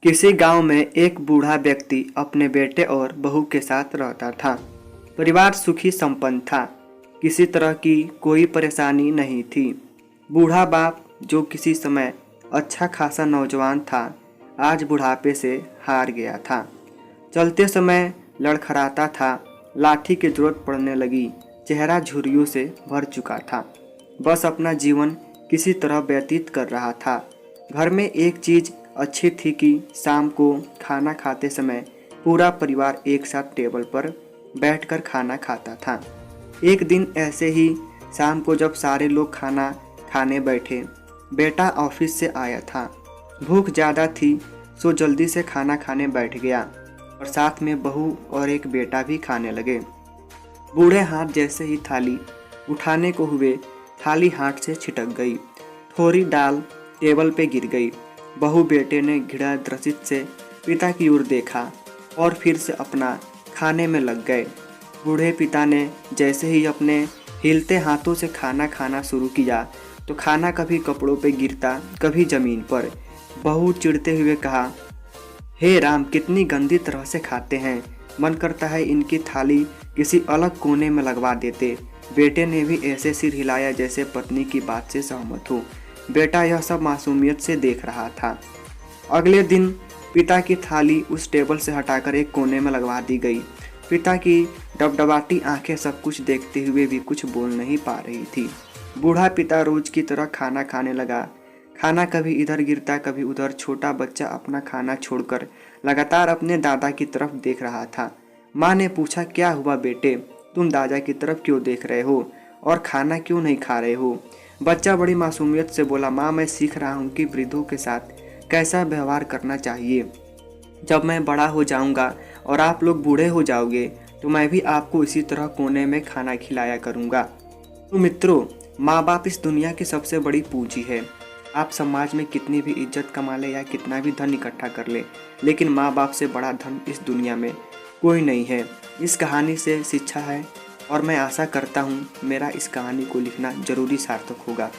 किसी गांव में एक बूढ़ा व्यक्ति अपने बेटे और बहू के साथ रहता था। परिवार सुखी संपन्न था। किसी तरह की कोई परेशानी नहीं थी। बूढ़ा बाप, जो किसी समय अच्छा खासा नौजवान था, आज बुढ़ापे से हार गया था। चलते समय लड़खड़ाता था, लाठी की जरूरत पड़ने लगी, चेहरा झुर्रियों से भर चुका था। बस अपना जीवन किसी तरह व्यतीत कर रहा था। घर में एक चीज़ अच्छी थी कि शाम को खाना खाते समय पूरा परिवार एक साथ टेबल पर बैठकर खाना खाता था। एक दिन ऐसे ही शाम को जब सारे लोग खाना खाने बैठे, बेटा ऑफिस से आया था। भूख ज़्यादा थी, सो जल्दी से खाना खाने बैठ गया और साथ में बहू और एक बेटा भी खाने लगे। बूढ़े हाथ जैसे ही थाली उठाने को हुए, थाली हाथ से छिटक गई। थोड़ी दाल टेबल पे गिर गई। बहू बेटे ने घृणा दृष्टि से पिता की ओर देखा और फिर से अपना खाने में लग गए। बूढ़े पिता ने जैसे ही अपने हिलते हाथों से खाना खाना शुरू किया तो खाना कभी कपड़ों पे गिरता, कभी जमीन पर। बहू चिढ़ते हुए कहा, हे राम, कितनी गंदी तरह से खाते हैं, मन करता है इनकी थाली किसी अलग कोने में लगवा देते। बेटे ने भी ऐसे सिर हिलाया जैसे पत्नी की बात से सहमत हो। बेटा यह सब मासूमियत से देख रहा था। अगले दिन पिता की थाली उस टेबल से हटाकर एक कोने में लगवा दी गई। पिता की डबडबाती आंखें सब कुछ देखते हुए भी कुछ बोल नहीं पा रही थी। बूढ़ा पिता रोज की तरह खाना खाने लगा। खाना कभी इधर गिरता, कभी उधर। छोटा बच्चा अपना खाना छोड़कर लगातार अपने दादा की तरफ देख रहा था। माँ ने पूछा, क्या हुआ बेटे, तुम दादा की तरफ क्यों देख रहे हो और खाना क्यों नहीं खा रहे हो? बच्चा बड़ी मासूमियत से बोला, माँ, मैं सीख रहा हूँ कि वृद्धों के साथ कैसा व्यवहार करना चाहिए। जब मैं बड़ा हो जाऊँगा और आप लोग बूढ़े हो जाओगे तो मैं भी आपको इसी तरह कोने में खाना खिलाया करूँगा। तो मित्रों, माँ बाप इस दुनिया की सबसे बड़ी पूंजी है। आप समाज में कितनी भी इज्जत कमा ले या कितना भी धन इकट्ठा कर ले, लेकिन माँ बाप से बड़ा धन इस दुनिया में कोई नहीं है। इस कहानी से शिक्षा है और मैं आशा करता हूँ मेरा इस कहानी को लिखना जरूरी सार्थक होगा।